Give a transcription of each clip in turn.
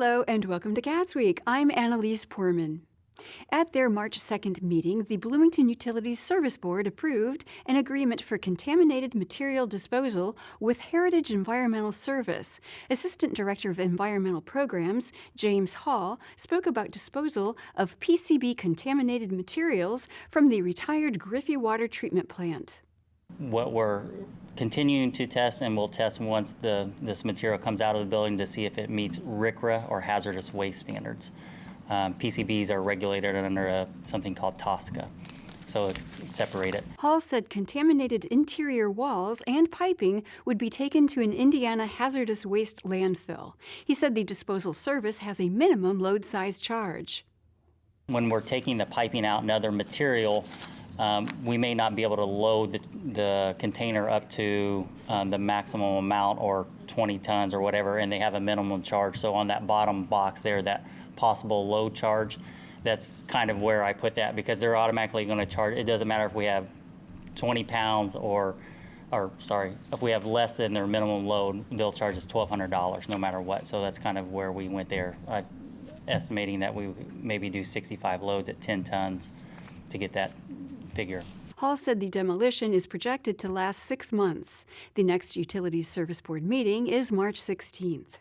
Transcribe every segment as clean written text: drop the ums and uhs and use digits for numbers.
Hello and welcome to CATSweek. I'm Annalise Poorman. At their March 2nd meeting, the Bloomington Utilities Service Board approved an agreement for contaminated material disposal with Heritage Environmental Service. Assistant Director of Environmental Programs, James Hall, spoke about disposal of PCB contaminated materials from the retired Griffey Water Treatment Plant. What we're continuing to test, and we'll test once this material comes out of the building to see if it meets RCRA or hazardous waste standards. PCBs are regulated under something called TSCA, so it's separated. Hall said contaminated interior walls and piping would be taken to an Indiana hazardous waste landfill. He said the disposal service has a minimum load size charge. When we're taking the piping out and other material, we may not be able to load the container up to the maximum amount, or 20 tons or whatever, and they have a minimum charge. So on that bottom box there, that possible load charge, that's kind of where I put that, because they're automatically going to charge. It doesn't matter if we have 20 pounds or if we have less than their minimum load, they'll charge us $1,200 no matter what. So that's kind of where we went there. I'm estimating that we maybe do 65 loads at 10 tons to get that figure. Hall said the demolition is projected to last 6 months. The next Utilities Service Board meeting is March 16th.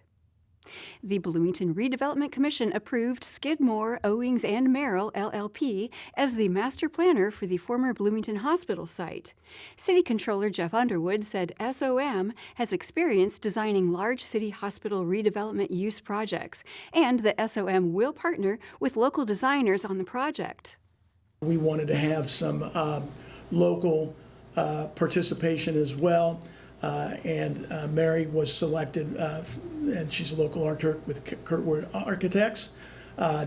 The Bloomington Redevelopment Commission approved Skidmore, Owings, and Merrill, LLP, as the master planner for the former Bloomington Hospital site. City Controller Jeff Underwood said SOM has experience designing large city hospital redevelopment use projects, and the SOM will partner with local designers on the project. We wanted to have some local participation as well, and Mary was selected, and she's a local architect with Kurtwood Architects.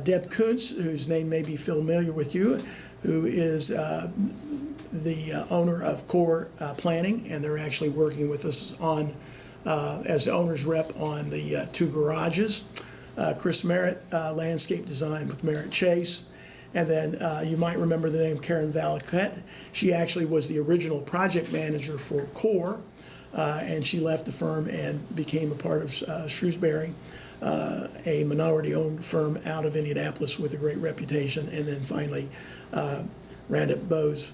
Deb Kuntz, whose name may be familiar with you, who is the owner of Core Planning, and they're actually working with us on as the owner's rep on the 2 garages. Chris Merritt, landscape design with Merritt Chase. And then you might remember the name Karen Valaquette. She actually was the original project manager for Core, and she left the firm and became a part of Shrewsbury, a minority-owned firm out of Indianapolis with a great reputation, and then finally Randall Bose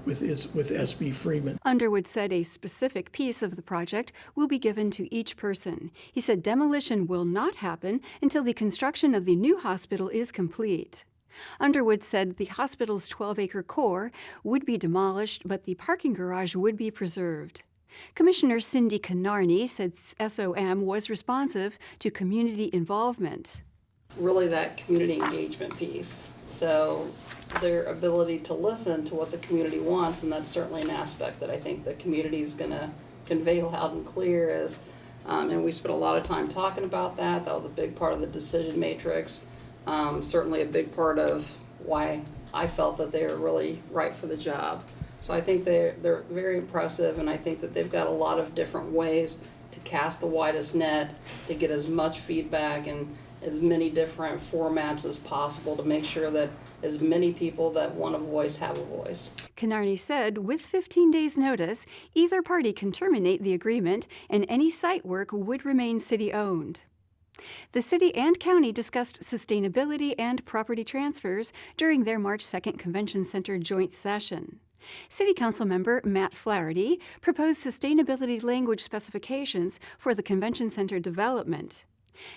with SB Freeman. Underwood said a specific piece of the project will be given to each person. He said demolition will not happen until the construction of the new hospital is complete. Underwood said the hospital's 12-acre core would be demolished, but the parking garage would be preserved. Commissioner Cindy Canarney said SOM was responsive to community involvement. Really that community engagement piece. So their ability to listen to what the community wants, and that's certainly an aspect that I think the community is going to convey loud and clear. And we spent a lot of time talking about that. That was a big part of the decision matrix. Certainly a big part of why I felt that they were really right for the job. So I think they're very impressive, and I think that they've got a lot of different ways to cast the widest net, to get as much feedback in as many different formats as possible to make sure that as many people that want a voice have a voice. Canarney said with 15 days' notice, either party can terminate the agreement and any site work would remain city-owned. The city and county discussed sustainability and property transfers during their March 2nd Convention Center joint session. City Council member Matt Flaherty proposed sustainability language specifications for the Convention Center development.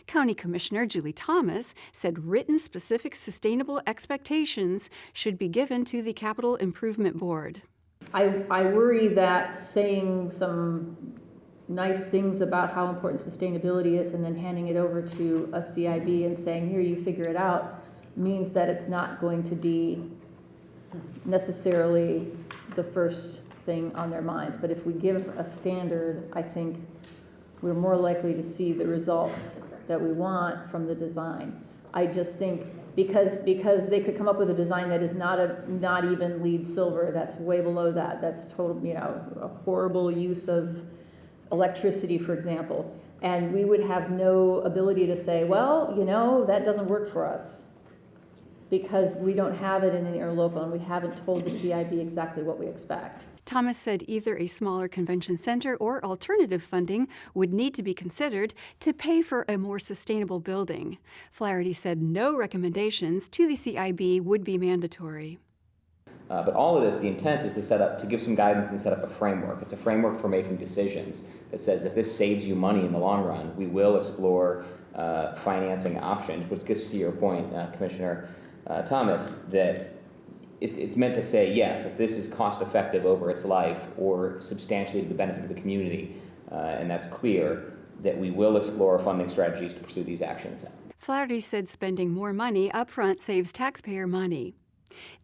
County Commissioner Julie Thomas said written specific sustainable expectations should be given to the Capital Improvement Board. I worry that saying some nice things about how important sustainability is and then handing it over to a CIB and saying, here, you figure it out, means that it's not going to be necessarily the first thing on their minds. But if we give a standard, I think we're more likely to see the results that we want from the design. I just think because they could come up with a design that is not even LEED silver, that's way below that, that's total, a horrible use of electricity, for example, and we would have no ability to say, well, that doesn't work for us because we don't have it in the interlocal and we haven't told the CIB exactly what we expect. Thomas said either a smaller convention center or alternative funding would need to be considered to pay for a more sustainable building. Flaherty said no recommendations to the CIB would be mandatory. But all of this, the intent is to give some guidance and set up a framework. It's a framework for making decisions that says if this saves you money in the long run, we will explore financing options, which gets to your point, Commissioner Thomas, that it's meant to say, yes, if this is cost effective over its life or substantially to the benefit of the community, and that's clear, that we will explore funding strategies to pursue these actions. Flaherty said spending more money upfront saves taxpayer money.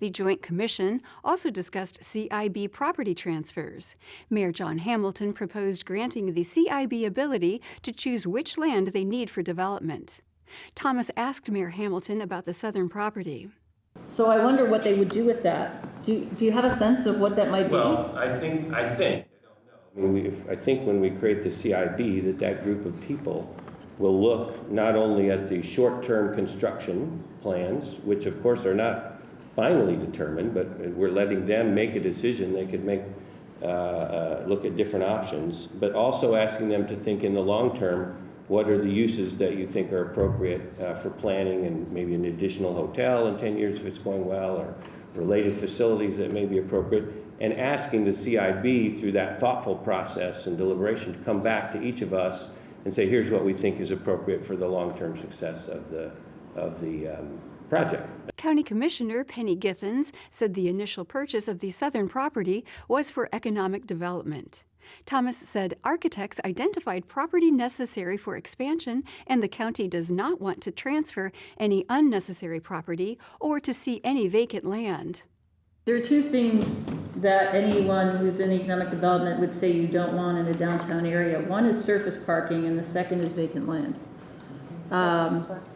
The Joint Commission also discussed CIB property transfers. Mayor John Hamilton proposed granting the CIB ability to choose which land they need for development. Thomas asked Mayor Hamilton about the southern property. So I wonder what they would do with that. Do you have a sense of what that might be? Well, I think, I don't know. I think when we create the CIB, that group of people will look not only at the short-term construction plans, which of course are not finally determined, but we're letting them make a decision. They could look at different options, but also asking them to think in the long term, what are the uses that you think are appropriate for planning, and maybe an additional hotel in 10 years if it's going well, or related facilities that may be appropriate, and asking the CIB through that thoughtful process and deliberation to come back to each of us and say, here's what we think is appropriate for the long-term success of the project. County Commissioner Penny Githens said the initial purchase of the southern property was for economic development. Thomas said architects identified property necessary for expansion, and the county does not want to transfer any unnecessary property or to see any vacant land. There are two things that anyone who's in economic development would say you don't want in a downtown area. One is surface parking, and the second is vacant land.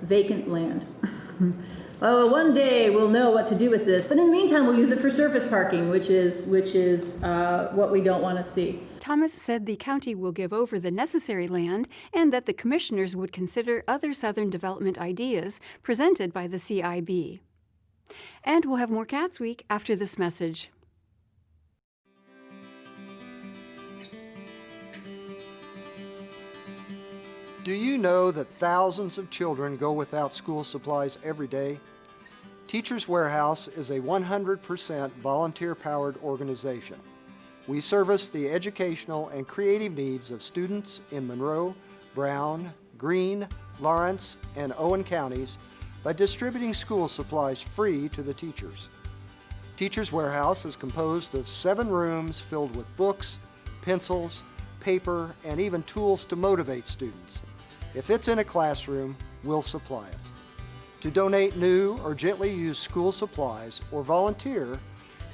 Vacant land. Oh, one day we'll know what to do with this, but in the meantime we'll use it for surface parking, which is what we don't want to see. Thomas said the county will give over the necessary land and that the commissioners would consider other southern development ideas presented by the CIB. And we'll have more CATSweek after this message. Do you know that thousands of children go without school supplies every day? Teachers Warehouse is a 100% volunteer-powered organization. We service the educational and creative needs of students in Monroe, Brown, Greene, Lawrence, and Owen counties by distributing school supplies free to the teachers. Teachers Warehouse is composed of 7 rooms filled with books, pencils, paper, and even tools to motivate students. If it's in a classroom, we'll supply it. To donate new or gently used school supplies or volunteer,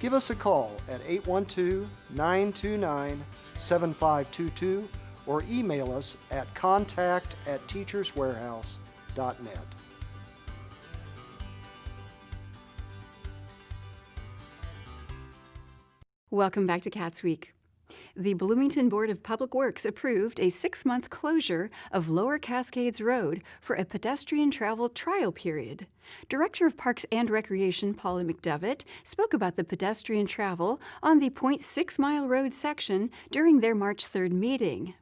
give us a call at 812-929-7522 or email us at contact@teacherswarehouse.net. Welcome back to CATSweek. The Bloomington Board of Public Works approved a 6-month closure of Lower Cascades Road for a pedestrian travel trial period. Director of Parks and Recreation Paula McDevitt spoke about the pedestrian travel on the 0.6-mile road section during their March 3rd meeting.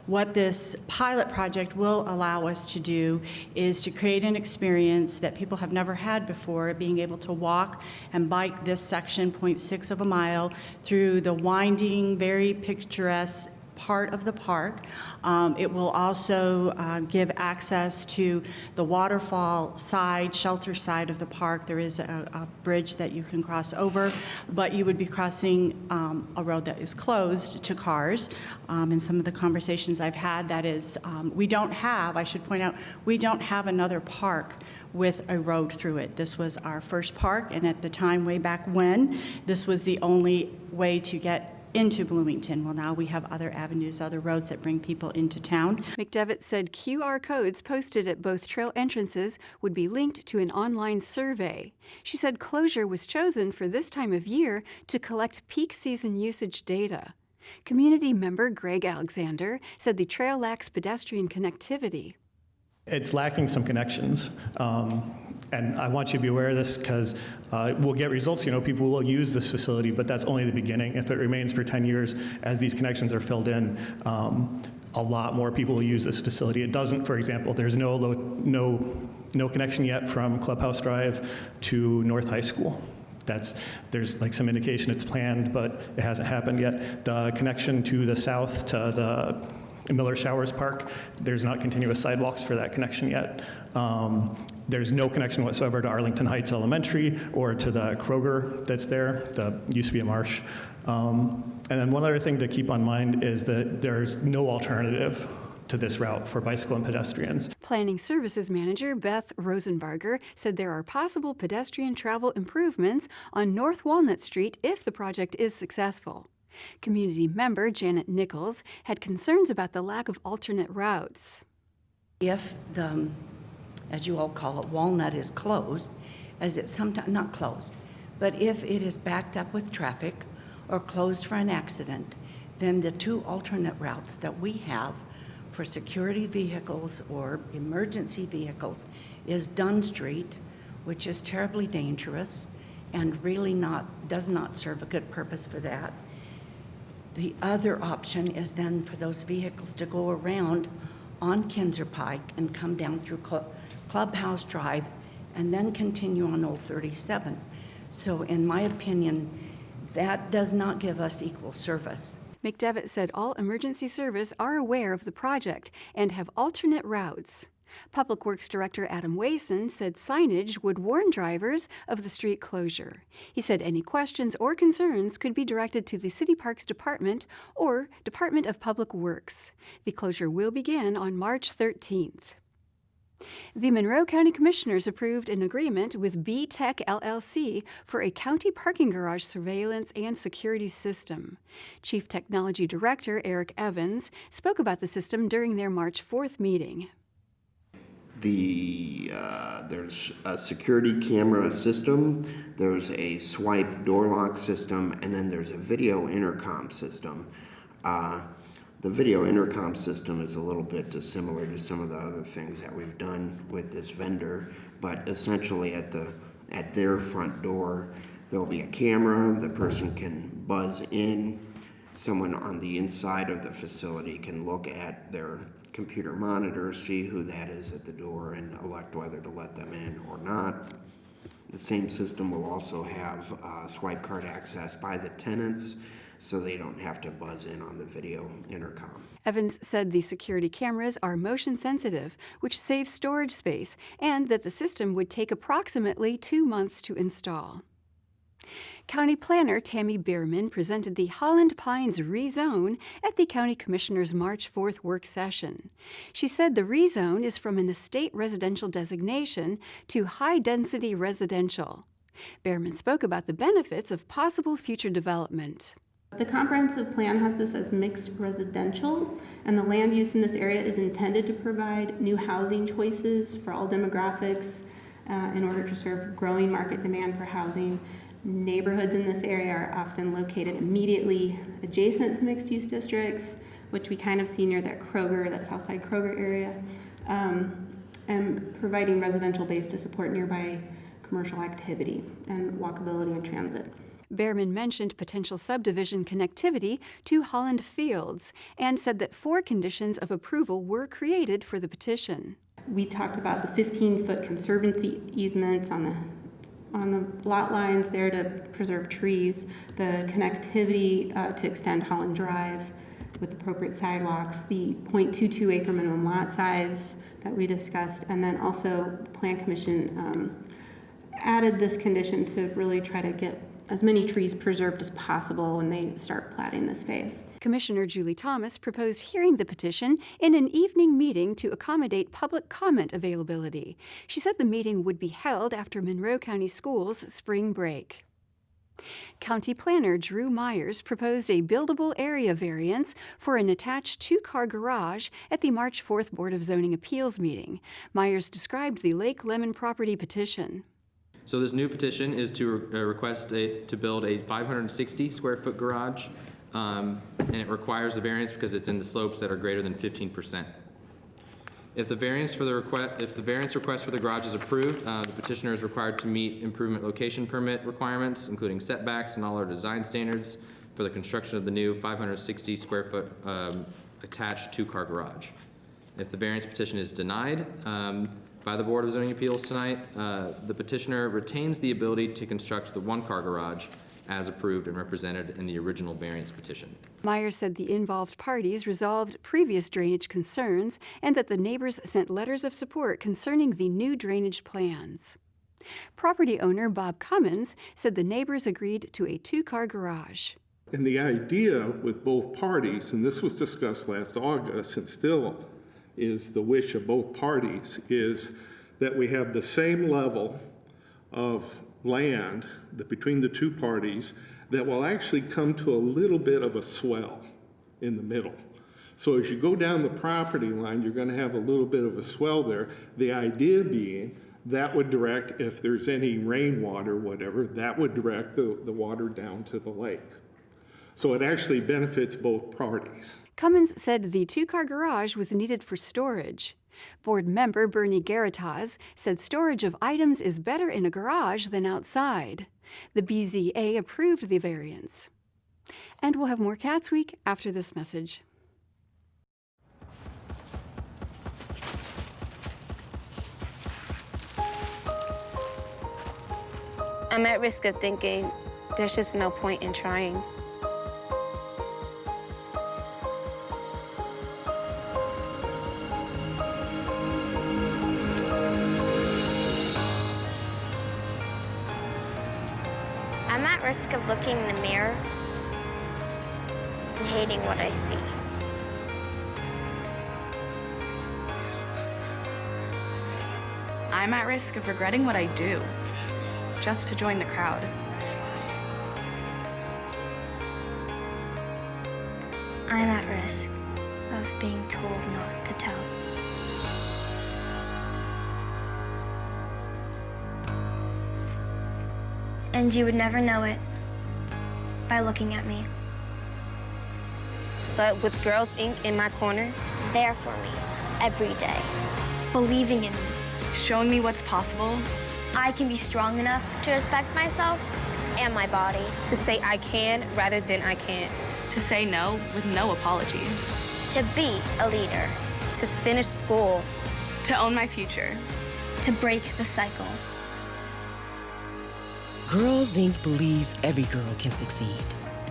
What this pilot project will allow us to do is to create an experience that people have never had before, being able to walk and bike this section, 0.6 of a mile, through the winding, very picturesque part of the park. It will also give access to the waterfall side, shelter side of the park. There is a bridge that you can cross over, but you would be crossing a road that is closed to cars. In some of the conversations I've had, that is, we don't have, I should point out, we don't have another park with a road through it. This was our first park, and at the time, way back when, this was the only way to get into Bloomington. Well, now we have other avenues, other roads that bring people into town. McDevitt said QR codes posted at both trail entrances would be linked to an online survey. She said closure was chosen for this time of year to collect peak season usage data. Community member Greg Alexander said the trail lacks pedestrian connectivity. It's lacking some connections. And I want you to be aware of this because we'll get results. You know, people will use this facility, but that's only the beginning. If it remains for 10 years, as these connections are filled in, a lot more people will use this facility. It doesn't, for example, there's no connection yet from Clubhouse Drive to North High School. There's like some indication it's planned, but it hasn't happened yet. The connection to the south, to the Miller Showers Park, there's not continuous sidewalks for that connection yet. There's no connection whatsoever to Arlington Heights Elementary or to the Kroger that's there, that used to be a Marsh. And then one other thing to keep on mind is that there's no alternative to this route for bicycle and pedestrians. Planning Services Manager Beth Rosenbarger said there are possible pedestrian travel improvements on North Walnut Street if the project is successful. Community member Janet Nichols had concerns about the lack of alternate routes. If the, as you all call it, Walnut is closed, as it's sometimes not closed, but if it is backed up with traffic or closed for an accident, then the two alternate routes that we have for security vehicles or emergency vehicles is Dunn Street, which is terribly dangerous and really does not serve a good purpose for that. The other option is then for those vehicles to go around on Kinzer Pike and come down through Clubhouse Drive and then continue on Old 37. So in my opinion, that does not give us equal service. McDevitt said all emergency service are aware of the project and have alternate routes. Public Works Director Adam Wason said signage would warn drivers of the street closure. He said any questions or concerns could be directed to the City Parks Department or Department of Public Works. The closure will begin on March 13th. The Monroe County Commissioners approved an agreement with B-Tech LLC for a county parking garage surveillance and security system. Chief Technology Director Eric Evans spoke about the system during their March 4th meeting. There's a security camera system, there's a swipe door lock system, and then there's a video intercom system. The video intercom system is a little bit dissimilar to some of the other things that we've done with this vendor, but essentially at their front door, there'll be a camera, the person can buzz in, someone on the inside of the facility can look at their computer monitor, see who that is at the door, and elect whether to let them in or not. The same system will also have swipe card access by the tenants, so they don't have to buzz in on the video intercom. Evans said the security cameras are motion sensitive, which saves storage space, and that the system would take approximately 2 months to install. County Planner Tammy Bierman presented the Holland Pines rezone at the County Commissioners' March 4th work session. She said the rezone is from an estate residential designation to high-density residential. Bierman spoke about the benefits of possible future development. The comprehensive plan has this as mixed residential, and the land use in this area is intended to provide new housing choices for all demographics in order to serve growing market demand for housing. Neighborhoods in this area are often located immediately adjacent to mixed-use districts, which we kind of see near that Kroger, that Southside Kroger area, and providing residential base to support nearby commercial activity and walkability and transit. Behrman mentioned potential subdivision connectivity to Holland Fields and said that 4 conditions of approval were created for the petition. We talked about the 15-foot conservancy easements on the lot lines there to preserve trees, the connectivity to extend Holland Drive with appropriate sidewalks, the 0.22 acre minimum lot size that we discussed, and then also the Plan Commission added this condition to really try to get as many trees preserved as possible when they start platting this phase. Commissioner Julie Thomas proposed hearing the petition in an evening meeting to accommodate public comment availability. She said the meeting would be held after Monroe County Schools' spring break. County Planner Drew Myers proposed a buildable area variance for an attached 2-car garage at the March 4th Board of Zoning Appeals meeting. Myers described the Lake Lemon property petition. So this new petition is to request to build a 560 square foot garage, and it requires a variance because it's in the slopes that are greater than 15%. If the variance request for the garage is approved, the petitioner is required to meet improvement location permit requirements, including setbacks and all our design standards for the construction of the new 560 square foot attached two-car garage. If the variance petition is denied by the Board of Zoning Appeals tonight, the petitioner retains the ability to construct the one-car garage as approved and represented in the original variance petition. Myers said the involved parties resolved previous drainage concerns and that the neighbors sent letters of support concerning the new drainage plans. Property owner Bob Cummins said the neighbors agreed to a two-car garage. And the idea with both parties, and this was discussed last August and still is the wish of both parties, is that we have the same level of land between the two parties that will actually come to a little bit of a swell in the middle. So as you go down the property line, you're going to have a little bit of a swell there. The idea being that would direct, if there's any rainwater, whatever, that would direct the water down to the lake. So it actually benefits both parties. Cummins said the two-car garage was needed for storage. Board member Bernie Garatas said storage of items is better in a garage than outside. The BZA approved the variance. And we'll have more CATSweek after this message. I'm at risk of thinking there's just no point in trying. I'm at risk of looking in the mirror and hating what I see. I'm at risk of regretting what I do, just to join the crowd. I'm at risk of being told not to tell. And you would never know it by looking at me. But with Girls Inc. in my corner, there for me every day, believing in me, showing me what's possible, I can be strong enough to respect myself and my body, to say I can rather than I can't, to say no with no apology, to be a leader, to finish school, to own my future, to break the cycle. Girls Inc. believes every girl can succeed.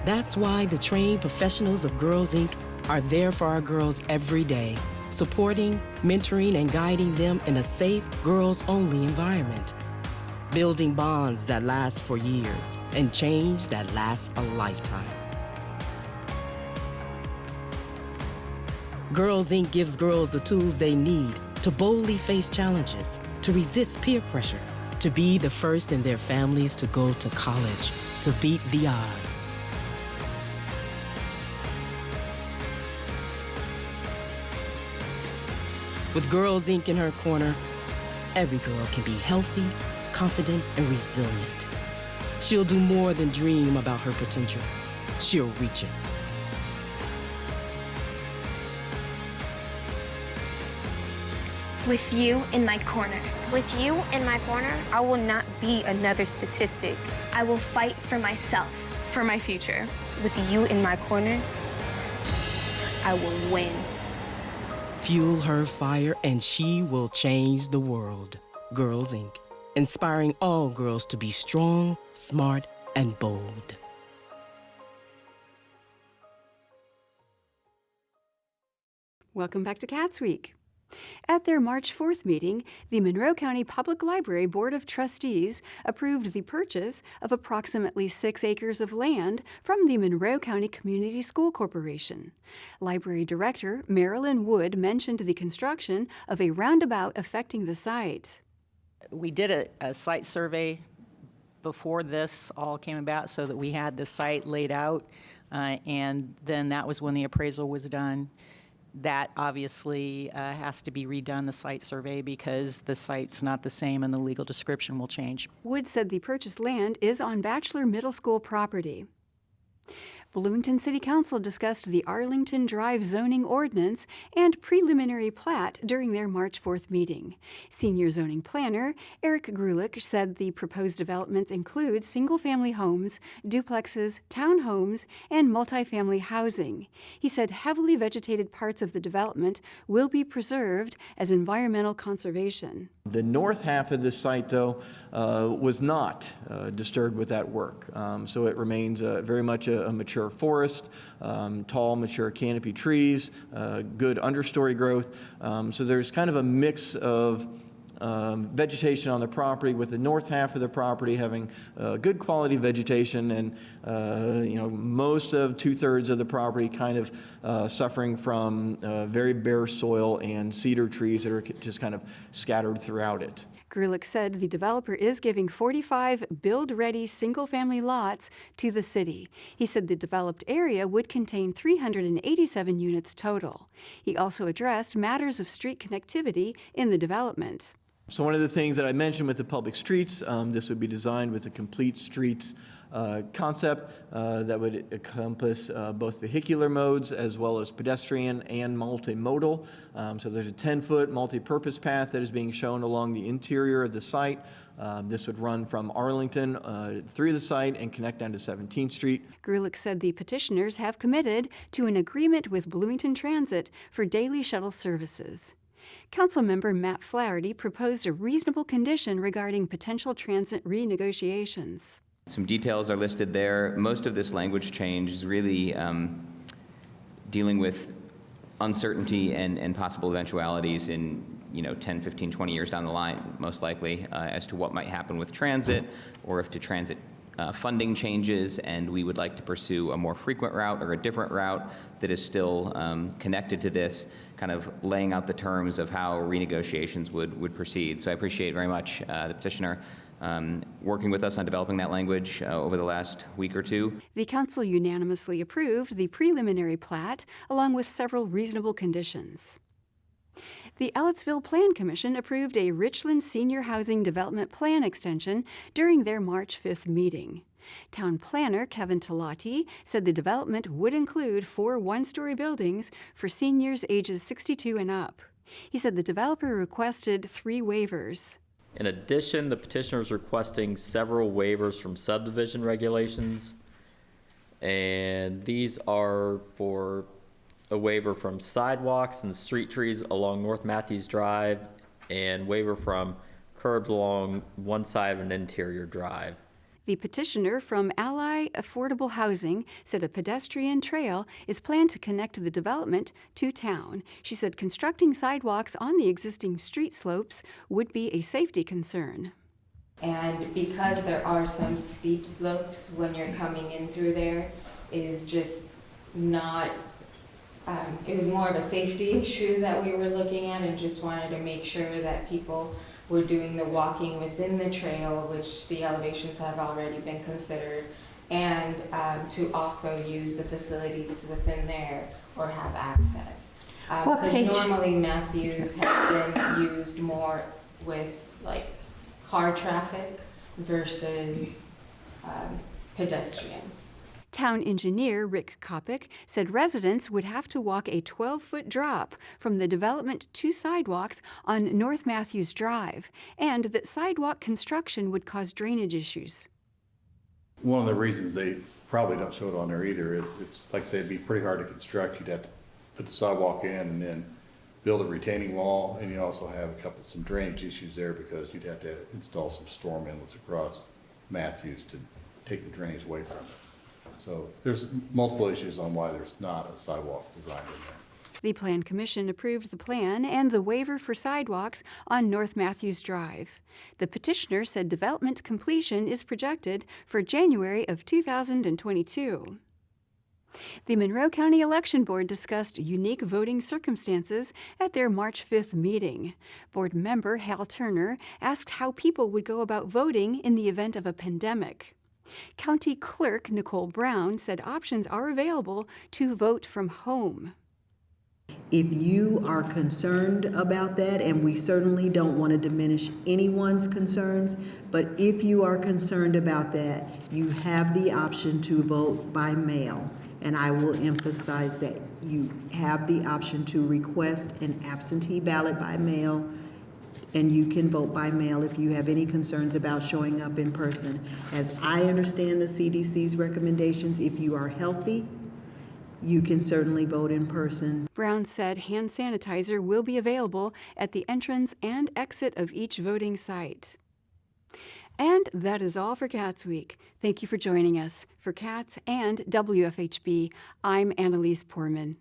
That's why the trained professionals of Girls Inc. are there for our girls every day, supporting, mentoring, and guiding them in a safe, girls-only environment. Building bonds that last for years and change that lasts a lifetime. Girls Inc. gives girls the tools they need to boldly face challenges, to resist peer pressure, to be the first in their families to go to college, to beat the odds. With Girls Inc. in her corner, every girl can be healthy, confident, and resilient. She'll do more than dream about her potential. She'll reach it. With you in my corner. With you in my corner, I will not be another statistic. I will fight for myself. for my future. With you in my corner, I will win. Fuel her fire and she will change the world. Girls Inc. Inspiring all girls to be strong, smart, and bold. Welcome back to CATSweek. At their March 4th meeting, the Monroe County Public Library Board of Trustees approved the purchase of approximately 6 acres of land from the Monroe County Community School Corporation. Library Director Marilyn Wood mentioned the construction of a roundabout affecting the site. We did a site survey before this all came about so that we had the site laid out, and then that was when the appraisal was done. That obviously has to be redone, the site survey, because the site's not the same and the legal description will change. Wood said the purchased land is on Bachelor Middle School property. Bloomington City Council discussed the Arlington Drive zoning ordinance and preliminary plat during their March 4th meeting. Senior zoning planner Eric Grulich said the proposed developments include single-family homes, duplexes, townhomes, and multifamily housing. He said heavily vegetated parts of the development will be preserved as environmental conservation. The north half of this site, though, was not disturbed with that work. So it remains very much a mature forest, tall, mature canopy trees, good understory growth. So there's kind of a mix of vegetation on the property, with the north half of the property having good quality vegetation, and most of 2/3 of the property kind of suffering from very bare soil and cedar trees that are just kind of scattered throughout it. Grulich said the developer is giving 45 build-ready single-family lots to the city. He said the developed area would contain 387 units total. He also addressed matters of street connectivity in the development. So one of the things that I mentioned with the public streets, this would be designed with a complete streets concept that would encompass both vehicular modes as well as pedestrian and multimodal. So there's a 10-foot multi-purpose path that is being shown along the interior of the site. This would run from Arlington through the site and connect down to 17th Street. Grulich said the petitioners have committed to an agreement with Bloomington Transit for daily shuttle services. Councilmember Matt Flaherty proposed a reasonable condition regarding potential transit renegotiations. Some details are listed there. Most of this language change is really dealing with uncertainty and possible eventualities in 10, 15, 20 years down the line, most likely, as to what might happen with transit, or if the transit funding changes and we would like to pursue a more frequent route or a different route that is still connected to this, kind of laying out the terms of how renegotiations would proceed. So I appreciate very much the petitioner working with us on developing that language over the last week or two. The council unanimously approved the preliminary plat, along with several reasonable conditions. The Ellettsville Plan Commission approved a Richland Senior Housing Development Plan extension during their March 5th meeting. Town planner Kevin Talati said the development would include 4 one-story buildings for seniors ages 62 and up. He said the developer requested 3 waivers. In addition, the petitioner is requesting several waivers from subdivision regulations, and these are for a waiver from sidewalks and street trees along North Matthews Drive, and waiver from curbs along one side of an interior drive. The petitioner from Ally Affordable Housing said a pedestrian trail is planned to connect the development to town. She said constructing sidewalks on the existing street slopes would be a safety concern. And because there are some steep slopes when you're coming in through there, it is just not, it was more of a safety issue that we were looking at, and just wanted to make sure that people were doing the walking within the trail, which the elevations have already been considered, and to also use the facilities within there or have access. Because normally Matthews has been used more with like car traffic versus pedestrians. Town engineer Rick Kopic said residents would have to walk a 12-foot drop from the development to sidewalks on North Matthews Drive, and that sidewalk construction would cause drainage issues. One of the reasons they probably don't show it on there either is, it's like I say, it'd be pretty hard to construct. You'd have to put the sidewalk in and then build a retaining wall, and you also have some drainage issues there, because you'd have to install some storm inlets across Matthews to take the drainage away from it. So there's multiple issues on why there's not a sidewalk designed in there. The Plan Commission approved the plan and the waiver for sidewalks on North Matthews Drive. The petitioner said development completion is projected for January of 2022. The Monroe County Election Board discussed unique voting circumstances at their March 5th meeting. Board member Hal Turner asked how people would go about voting in the event of a pandemic. County Clerk Nicole Brown said options are available to vote from home. If you are concerned about that, and we certainly don't want to diminish anyone's concerns, but if you are concerned about that, you have the option to vote by mail. And I will emphasize that you have the option to request an absentee ballot by mail, and you can vote by mail if you have any concerns about showing up in person. As I understand the CDC's recommendations, if you are healthy, you can certainly vote in person. Brown said hand sanitizer will be available at the entrance and exit of each voting site. And that is all for Cats Week. Thank you for joining us. For Cats and WFHB, I'm Annalise Poorman.